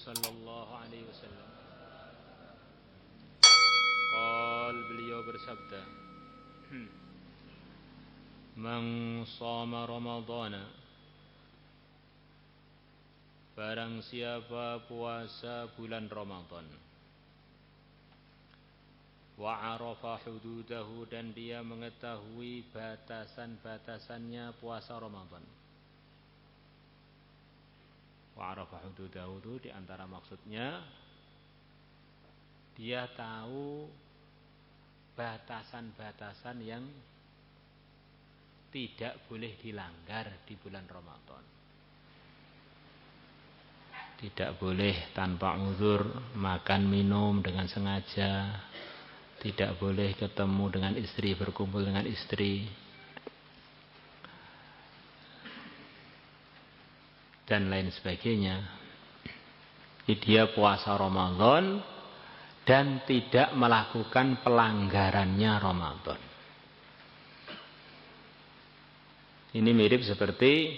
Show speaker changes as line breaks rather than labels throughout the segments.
sallallahu alaihi wasallam. Beliau bersabda, Man shoma Ramadhana, barang siapa puasa bulan Ramadan, wa arafa hududahu, dan dia mengetahui batasan-batasannya puasa Ramadan. Wa arafa hududahu itu diantara maksudnya dia tahu batasan-batasan yang tidak boleh dilanggar di bulan Ramadan. Tidak boleh tanpa uzur makan minum dengan sengaja, tidak boleh ketemu dengan istri, berkumpul dengan istri, dan lain sebagainya. Dia puasa Ramadan dan tidak melakukan pelanggarannya Ramadan. Ini mirip seperti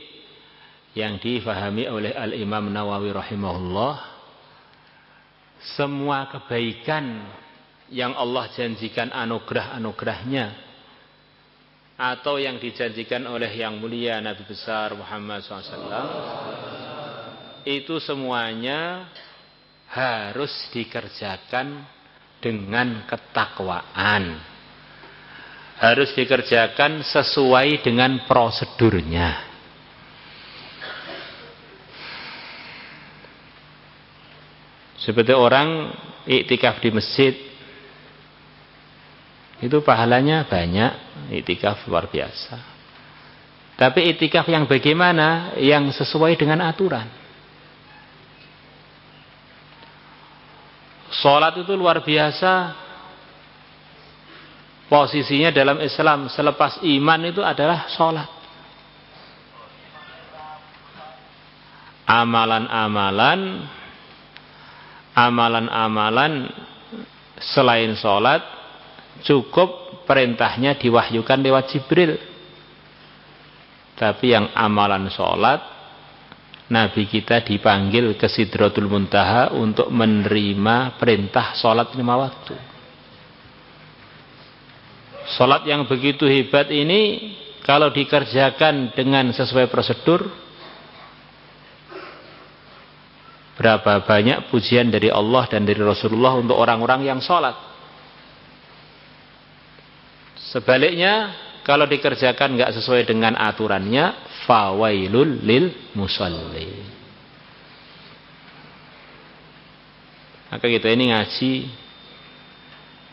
yang difahami oleh Al-Imam Nawawi rahimahullah. Semua kebaikan yang Allah janjikan anugerah-anugerahnya, atau yang dijanjikan oleh yang mulia Nabi besar Muhammad SAW, itu semuanya harus dikerjakan dengan ketakwaan, harus dikerjakan sesuai dengan prosedurnya. Seperti orang iktikaf di masjid, itu pahalanya banyak, iktikaf luar biasa. Tapi iktikaf yang bagaimana? Yang sesuai dengan aturan. Sholat itu luar biasa. Posisinya dalam Islam selepas iman itu adalah sholat. Amalan-amalan selain sholat cukup perintahnya diwahyukan lewat Jibril. Tapi yang amalan sholat, Nabi kita dipanggil ke Sidratul Muntaha untuk menerima perintah sholat 5 waktu. Sholat yang begitu hebat ini, kalau dikerjakan dengan sesuai prosedur, berapa banyak pujian dari Allah dan dari Rasulullah untuk orang-orang yang sholat. Sebaliknya, kalau dikerjakan nggak sesuai dengan aturannya, fawailul lil musalli. Maka kita ini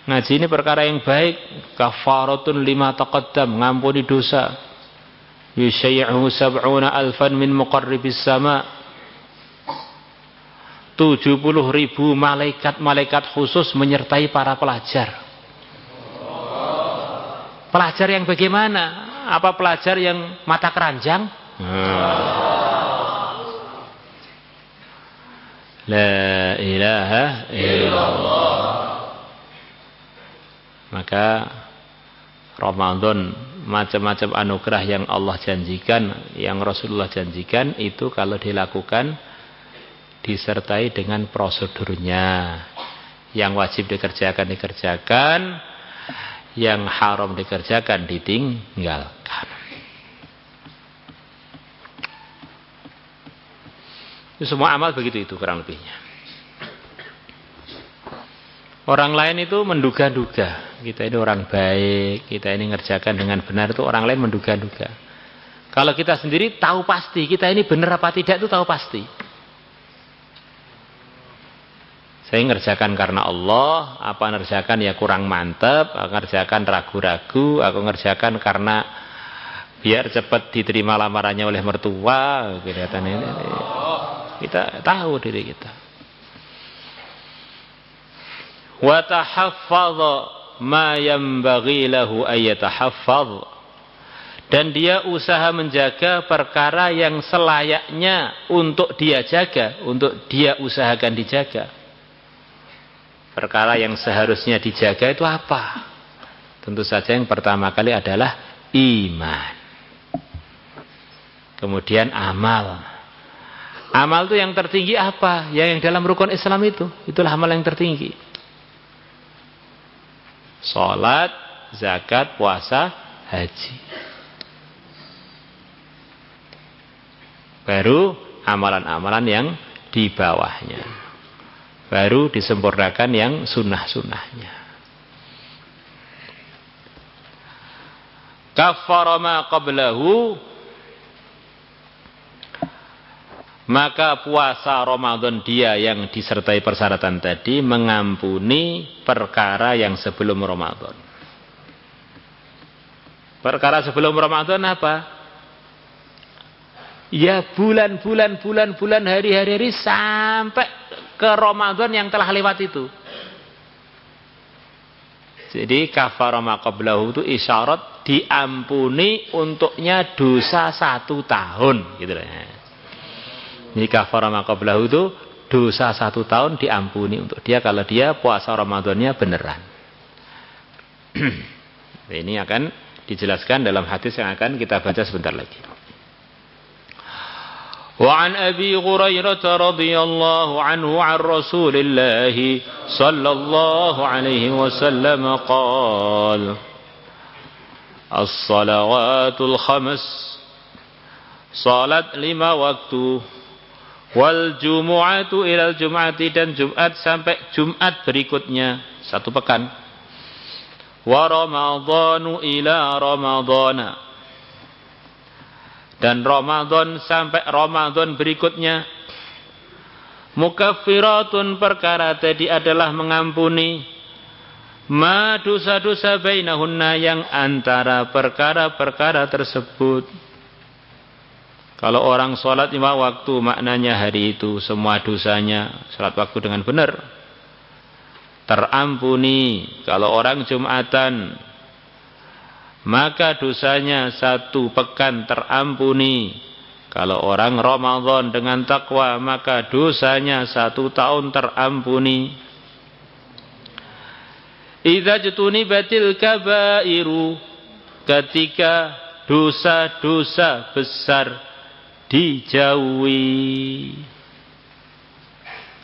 ngaji ini perkara yang baik. Kafaratun lima taqaddam, ngampuni dosa. Yusyai'u sab'una alfan min muqarribis sama. 70.000 malaikat khusus menyertai para pelajar. Pelajar yang bagaimana? Apa pelajar yang mata keranjang? La ilaha illallah. Maka Ramadan, macam-macam anugerah yang Allah janjikan, yang Rasulullah janjikan, itu kalau dilakukan disertai dengan prosedurnya. Yang wajib dikerjakan, yang haram dikerjakan ditinggalkan. Itu semua amal begitu, itu kurang lebihnya. Orang lain itu menduga-duga, kita ini orang baik, kita ini ngerjakan dengan benar, itu orang lain menduga-duga. Kalau kita sendiri tahu pasti, kita ini benar apa tidak itu tahu pasti. Saya ngerjakan karena Allah, apa ngerjakan ya kurang mantep, aku ngerjakan ragu-ragu, aku ngerjakan karena biar cepat diterima lamarannya oleh mertua, kelihatan ini. Kita tahu diri kita. Wa tahaffadha ma yanbaghi lahu ay yatahaffadh, dan dia usaha menjaga perkara yang selayaknya untuk dia jaga, untuk dia usahakan dijaga. Perkara yang seharusnya dijaga itu apa? Tentu saja yang pertama kali adalah iman. Kemudian amal. Amal itu yang tertinggi apa? Yang dalam rukun Islam itu. Itulah amal yang tertinggi. Salat, zakat, puasa, haji. Baru amalan-amalan yang di bawahnya. Baru disempurnakan yang sunnah-sunnahnya. Kaffara ma qablahu, maka puasa Ramadan dia yang disertai persyaratan tadi mengampuni perkara yang sebelum Ramadan. Perkara sebelum Ramadan apa? Ya bulan, hari-hari sampai ke Ramadan yang telah lewat itu. Jadi kafara ma qablahu itu isyarat diampuni untuknya dosa 1 tahun gitu lah. Jadi kafara ma qablahu itu dosa 1 tahun diampuni untuk dia kalau dia puasa Ramadannya beneran. Ini akan dijelaskan dalam hadis yang akan kita baca sebentar lagi. Wa an Abi Hurairah radhiyallahu anhu an Rasulillah sallallahu alaihi wasallam qala as-salawatul khams, salat 5 waktu, wal jumu'atu ilal jum'ati, dan Jumat sampai Jumat berikutnya 1 pekan, wa ramadhanu ila ramadhana, dan Ramadan sampai Ramadan berikutnya, mukaffiratun, perkara tadi adalah mengampuni, ma dosa-dosa bainahunna, yang antara perkara-perkara tersebut. Kalau orang sholat 5 waktu, maknanya hari itu semua dosanya sholat waktu dengan benar terampuni. Kalau orang Jumatan, maka dosanya 1 pekan terampuni. Kalau orang Ramadan dengan takwa, maka dosanya 1 tahun terampuni. Idza jutunibatil kabairu, ketika dosa-dosa besar dijauhi.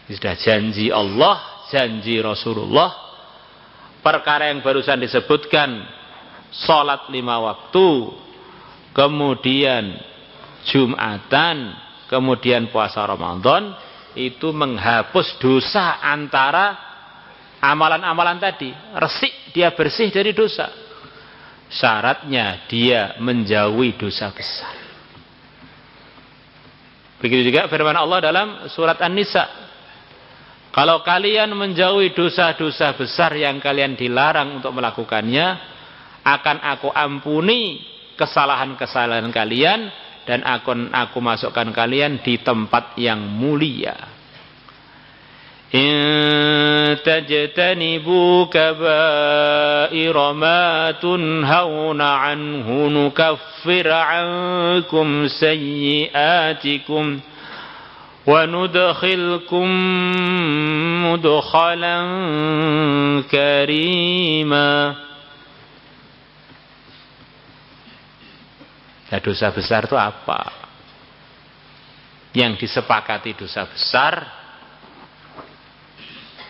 Sudah janji Allah, janji Rasulullah, perkara yang barusan disebutkan, salat 5 waktu, kemudian Jumatan, kemudian puasa Ramadan, itu menghapus dosa antara amalan-amalan tadi. Resik, dia bersih dari dosa. Syaratnya dia menjauhi dosa besar. Begitu juga firman Allah dalam surat An-Nisa, kalau kalian menjauhi dosa-dosa besar yang kalian dilarang untuk melakukannya, akan aku ampuni kesalahan-kesalahan kalian, dan akan aku masukkan kalian di tempat yang mulia. In tajtanibu kaba'ira ma tunhauna anhu nukaffir ankum sayyi'atikum wa nudkhilkum mudkhalan karima. Nah, dosa besar itu apa? Yang disepakati dosa besar,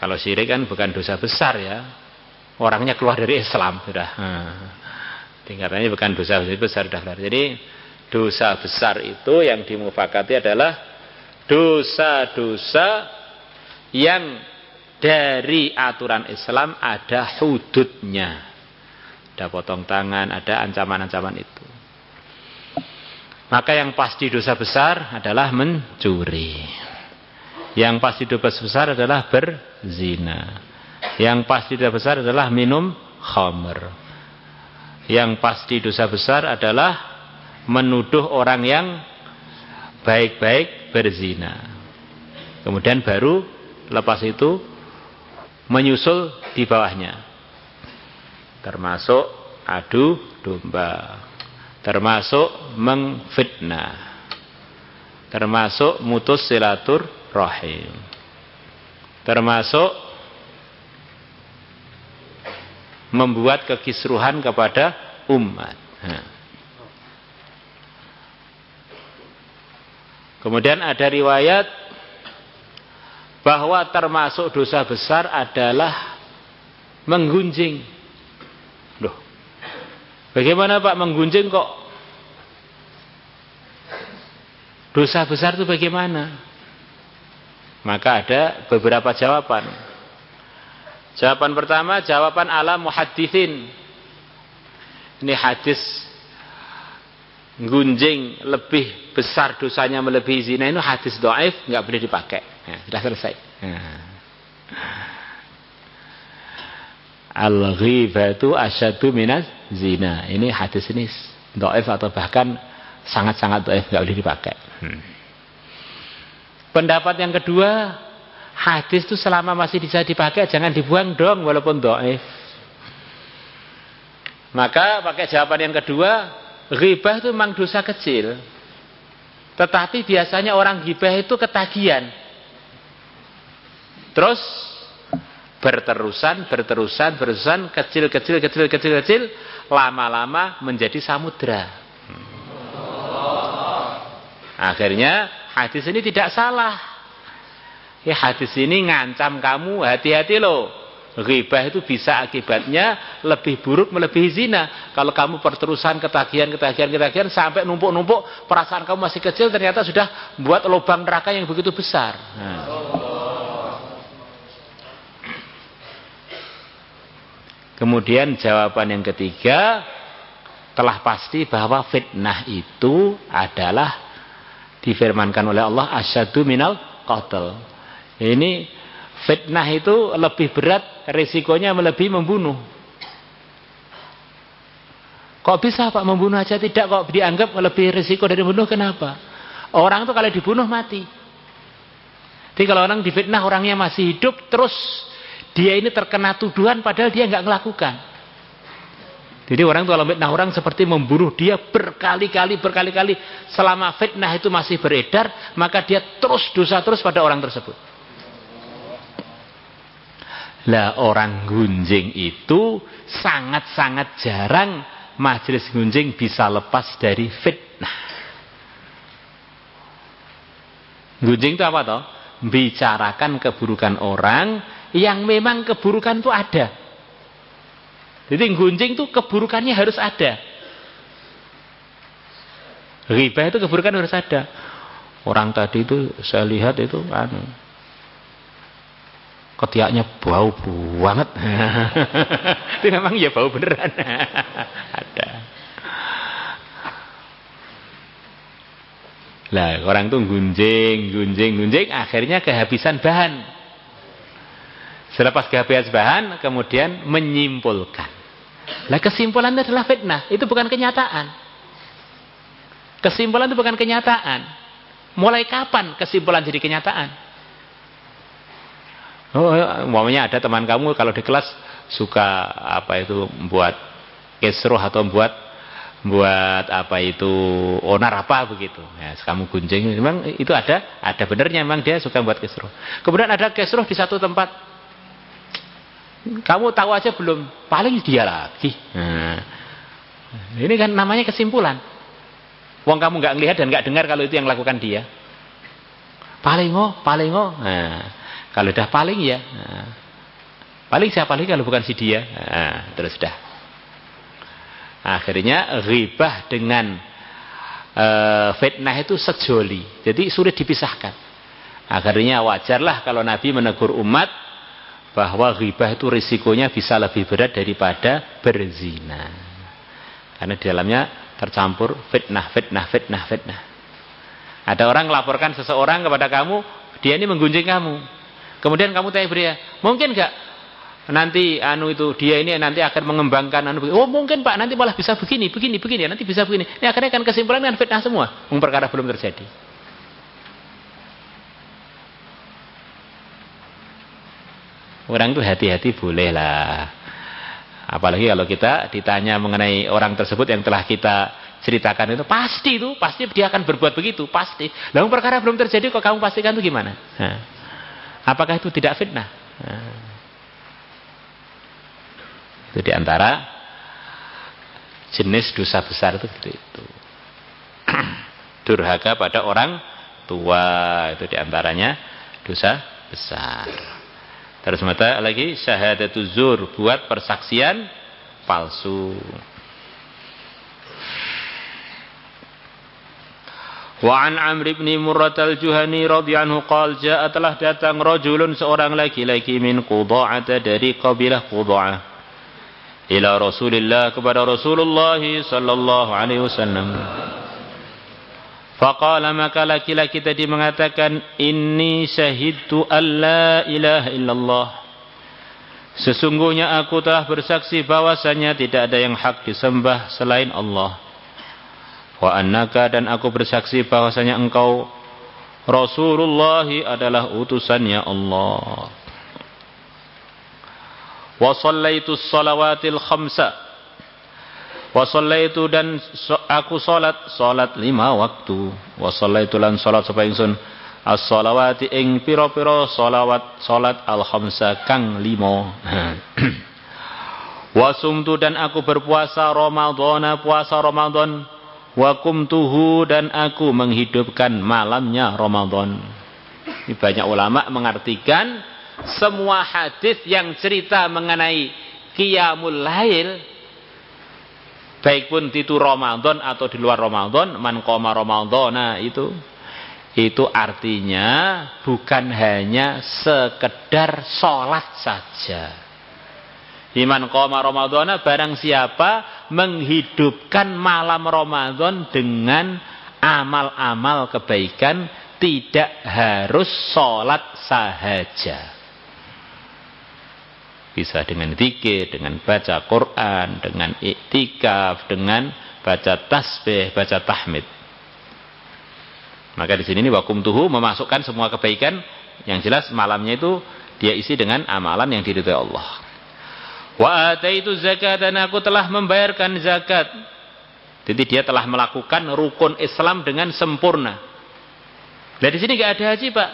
kalau syirik kan bukan dosa besar ya, orangnya keluar dari Islam sudah. Tingkatannya bukan dosa besar sudah keluar. Jadi dosa besar itu yang dimufakati adalah dosa-dosa yang dari aturan Islam ada hududnya, ada potong tangan, ada ancaman-ancaman itu. Maka yang pasti dosa besar adalah mencuri. Yang pasti dosa besar adalah berzina. Yang pasti dosa besar adalah minum khamr. Yang pasti dosa besar adalah menuduh orang yang baik-baik berzina. Kemudian baru lepas itu menyusul di bawahnya. Termasuk adu domba, termasuk mengfitnah, termasuk mutus silaturahim, termasuk membuat kekisruhan kepada umat. Kemudian ada riwayat bahwa termasuk dosa besar adalah menggunjing. Loh, bagaimana Pak menggunjing kok dosa besar itu bagaimana? Maka ada beberapa jawaban. Jawaban pertama, jawaban ala muhadditsin. Ini hadis gunjing lebih besar dosanya melebihi zina, itu hadis dhaif, nggak boleh dipakai. Ya, sudah selesai. Al-ghibatu asyaddu minaz zina. Ini hadis ini dhaif atau bahkan sangat-sangat dhaif, nggak boleh dipakai. Pendapat yang kedua, hadis itu selama masih bisa dipakai jangan dibuang dong walaupun dhaif. Maka pakai jawaban yang kedua, ghibah itu memang dosa kecil. Tetapi biasanya orang ghibah itu ketagihan. Terus berterusan, kecil, lama-lama menjadi samudra. Akhirnya hadis ini tidak salah. Ya, hadis ini ngancam kamu, hati-hati loh. Ghibah itu bisa akibatnya lebih buruk melebihi zina. Kalau kamu perterusan ketagihan sampai numpuk-numpuk, perasaan kamu masih kecil, ternyata sudah buat lubang neraka yang begitu besar. Kemudian jawaban yang ketiga, telah pasti bahwa fitnah itu adalah difirmankan oleh Allah asyaddu minal qatl. Ini fitnah itu lebih berat, risikonya melebihi membunuh. Kok bisa Pak membunuh aja tidak kok dianggap lebih risiko dari membunuh? Kenapa? Orang itu kalau dibunuh mati. Jadi kalau orang difitnah orangnya masih hidup, terus dia ini terkena tuduhan padahal dia nggak melakukan. Jadi orang itu kalau fitnah orang seperti membunuh dia berkali-kali. Selama fitnah itu masih beredar, maka dia terus dosa terus pada orang tersebut. Lah orang gunjing itu sangat-sangat jarang majelis gunjing bisa lepas dari fitnah. Gunjing itu apa toh? Bicarakan keburukan orang yang memang keburukan itu ada. Jadi gunjing itu keburukannya harus ada. Ghibah itu keburukan harus ada. Orang tadi itu saya lihat itu ketiaknya bau banget. Itu memang ya bau beneran. Ada. Lah orang tuh gunjing, akhirnya kehabisan bahan. Selepas kehabisan bahan, kemudian menyimpulkan. Lah kesimpulannya adalah fitnah. Itu bukan kenyataan. Kesimpulan itu bukan kenyataan. Mulai kapan kesimpulan jadi kenyataan? Oh, umpamanya ada teman kamu kalau di kelas suka buat kisruh atau buat onar apa begitu. Ya, kamu gunjing, memang itu ada benernya, memang dia suka buat kisruh. Kemudian ada kisruh di satu tempat. Kamu tahu aja belum, paling dia lagi. Ini kan namanya kesimpulan. Wong kamu nggak ngelihat dan nggak dengar kalau itu yang lakukan dia. Paling. Kalau udah paling ya. Paling siapa lagi kalau bukan si dia. Terus dah. Akhirnya ghibah dengan fitnah itu sejoli. Jadi sulit dipisahkan. Akhirnya wajarlah kalau Nabi menegur umat bahwa ghibah itu risikonya bisa lebih berat daripada berzina. Karena di dalamnya tercampur fitnah. Ada orang melaporkan seseorang kepada kamu, dia ini menggunjing kamu. Kemudian kamu tanya dia, mungkin enggak nanti dia ini nanti akan mengembangkan oh mungkin Pak, nanti malah bisa begini, nanti bisa begini. Ini akhirnya kan kesimpulan kan fitnah semua, perkara belum terjadi. Orang itu hati-hati boleh lah. Apalagi kalau kita ditanya mengenai orang tersebut yang telah kita ceritakan itu pasti dia akan berbuat begitu, pasti. Lalu perkara belum terjadi kok kamu pastikan itu gimana? Apakah itu tidak fitnah? Itu diantara jenis dosa besar itu. Durhaka pada orang tua. Itu diantaranya dosa besar. Terus mata lagi syahadatuz zur, buat persaksian palsu. Wa an Amr bin Murrah al-Juhani radhiyallahu anhu qala jaa, telah datang rajulun, seorang laki-laki, min Qudha'ah, dari kabilah Qudha'ah, ila Rasulillah, kepada Rasulullah sallallahu alaihi wasallam. Faqala, maka laki-laki tadi mengatakan, inni syahidtu alla ilaha illallah, sesungguhnya aku telah bersaksi bahwasanya tidak ada yang hak disembah selain Allah. Wa annaka, dan aku bersaksi bahwasanya engkau Rasulullah adalah utusannya Allah. Wa shallaitu shalawatil khamsa, wa shallaitu, dan aku salat 5 waktu. Wa shallaitu, lan salat sapa ingsun as-shalawati ing pira-pira salat al-khamsa kang 5. Wa sumtu, dan aku berpuasa Ramadhana, puasa Ramadan. Wa kumtuhu, dan aku menghidupkan malamnya Ramadan. Ini banyak ulama mengartikan semua hadis yang cerita mengenai qiyamul lail, baik pun itu Ramadan atau di luar Ramadan, man qoma Ramadhana, itu artinya bukan hanya sekedar sholat saja. Iman qoma Ramadhana, barang siapa menghidupkan malam Ramadan dengan amal-amal kebaikan, tidak harus sholat sahaja. Bisa dengan zikir, dengan baca Quran, dengan iktikaf, dengan baca tasbih, baca tahmid. Maka di sini wakumtuhu memasukkan semua kebaikan. Yang jelas malamnya itu dia isi dengan amalan yang diridhai Allah. Wa ataitu zakat, dan aku telah membayarkan zakat. Jadi dia telah melakukan rukun Islam dengan sempurna. Nah di sini enggak ada haji, Pak.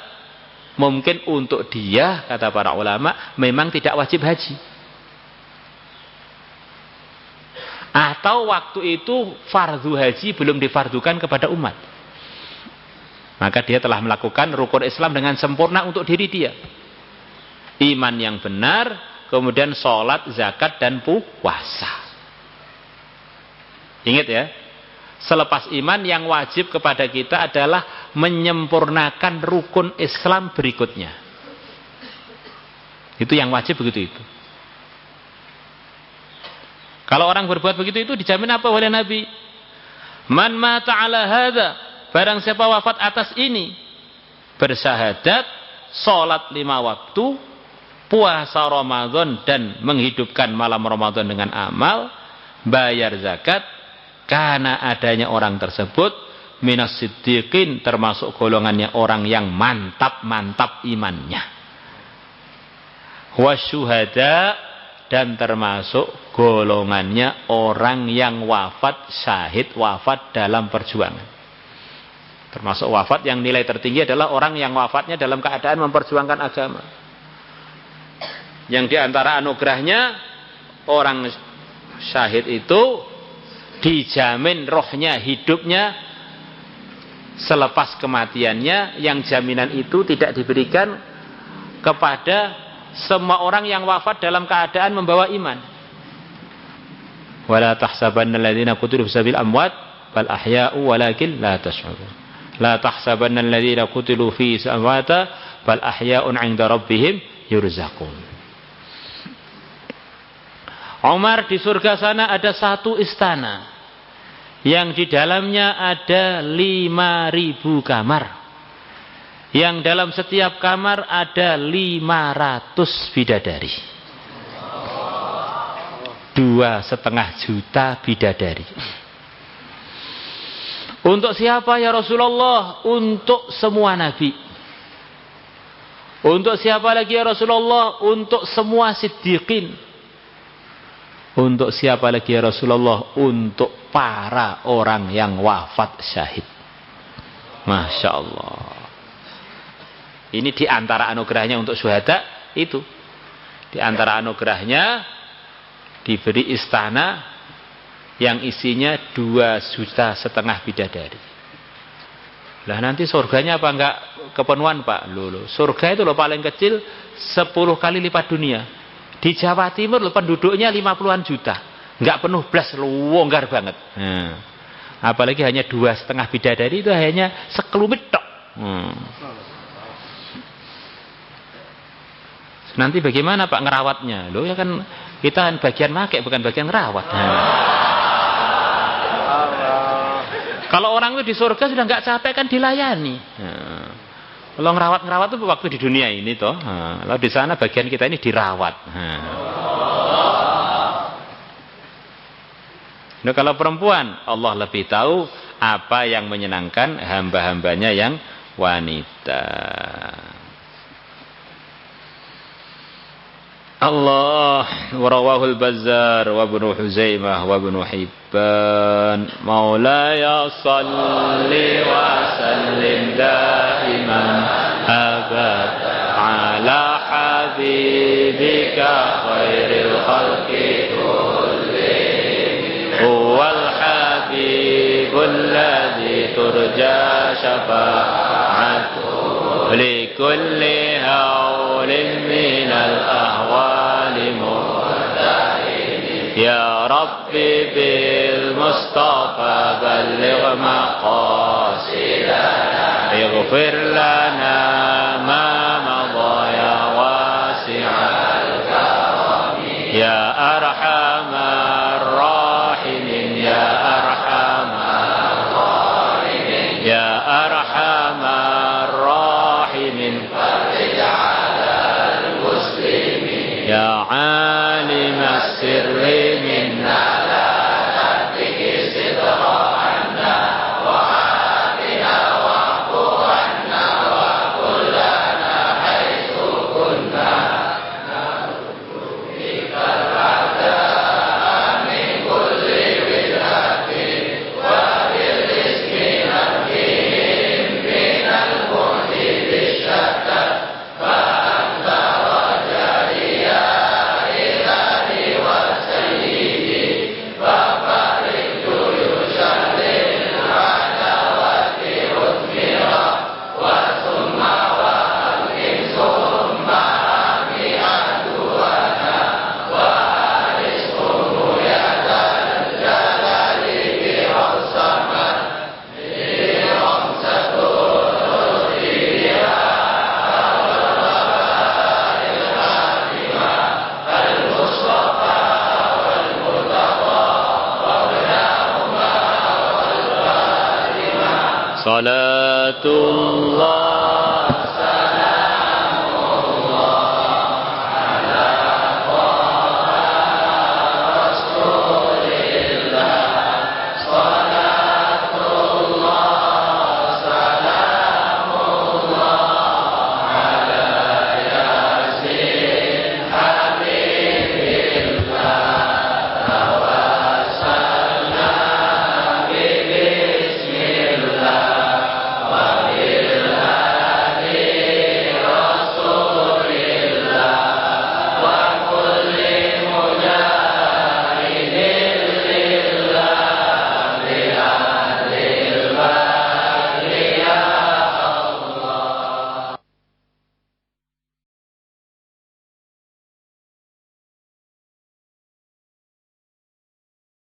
Mungkin untuk dia, kata para ulama, memang tidak wajib haji. Atau waktu itu fardu haji belum difardukan kepada umat. Maka dia telah melakukan rukun Islam dengan sempurna untuk diri dia. Iman yang benar, kemudian sholat, zakat, dan puasa. Ingat ya, selepas iman yang wajib kepada kita adalah menyempurnakan rukun Islam berikutnya. Itu yang wajib begitu itu. Kalau orang berbuat begitu itu dijamin apa oleh Nabi? Man mata ala hadza, barang siapa wafat atas ini, bersyahadat, sholat 5 waktu, puasa Ramadan, dan menghidupkan malam Ramadan dengan amal, bayar zakat, karena adanya orang tersebut minas siddiqin, termasuk golongannya orang yang mantap-mantap imannya. Wasyuhada, dan termasuk golongannya orang yang wafat syahid, wafat dalam perjuangan. Termasuk wafat yang nilai tertinggi adalah orang yang wafatnya dalam keadaan memperjuangkan agama. Yang diantara anugerahnya, orang syahid itu dijamin rohnya, hidupnya selepas kematiannya, yang jaminan itu tidak diberikan kepada semua orang yang wafat dalam keadaan membawa iman. Wala tahsabanna alladziina qutilu fi sabil amwat bal ahya'u walakin la tash'urun. La tahsabanna alladziina qutilu fi amwata bal ahya'un 'inda rabbihim yurzaqun. Umar, di surga sana ada satu istana yang di dalamnya ada 5.000 kamar, yang dalam setiap kamar ada 500 bidadari, 2,5 juta bidadari. Untuk siapa ya Rasulullah? Untuk semua nabi. Untuk siapa lagi ya Rasulullah? Untuk semua siddiqin. Untuk siapa lagi ya Rasulullah? Untuk para orang yang wafat syahid. Masya Allah. Ini diantara anugerahnya untuk syuhada itu. Diantara anugerahnya diberi istana yang isinya 2,5 juta bidadari. Lah nanti surganya apa enggak kepenuhan Pak? Loh, surga itu loh paling kecil 10 kali lipat dunia. Di Jawa Timur loh penduduknya 50-an juta. Enggak penuh blas, longgar banget. Apalagi hanya 2,5 bidadari itu hanya sekelumit tok. Nanti bagaimana Pak ngerawatnya? Loh ya kan kita kan bagian make bukan bagian ngerawat. Kalau orang itu di surga sudah nggak capek kan dilayani. Kalau ngerawat itu waktu di dunia ini toh. Kalau di sana bagian kita ini dirawat. Nah, kalau perempuan Allah lebih tahu apa yang menyenangkan hamba-hambanya yang wanita. Allah warawahul Bazzar wa Ibnu Huzaimah wa Ibnu Hibban Maulaya salli wa sallim daiman abad ala habibika khairil khalqi kullihim huwal habibul ladzi turja syafa'atuhu likulli hawlin minal Ya Rabbi bil Mustafa balligh maqasidana ighfir lana ma madha ya wasi'al karami ya arhamar rahimin ya arhamar rahimin ya arhamar rahimin farij 'alal muslimin ya 'alimas sirri Salatullah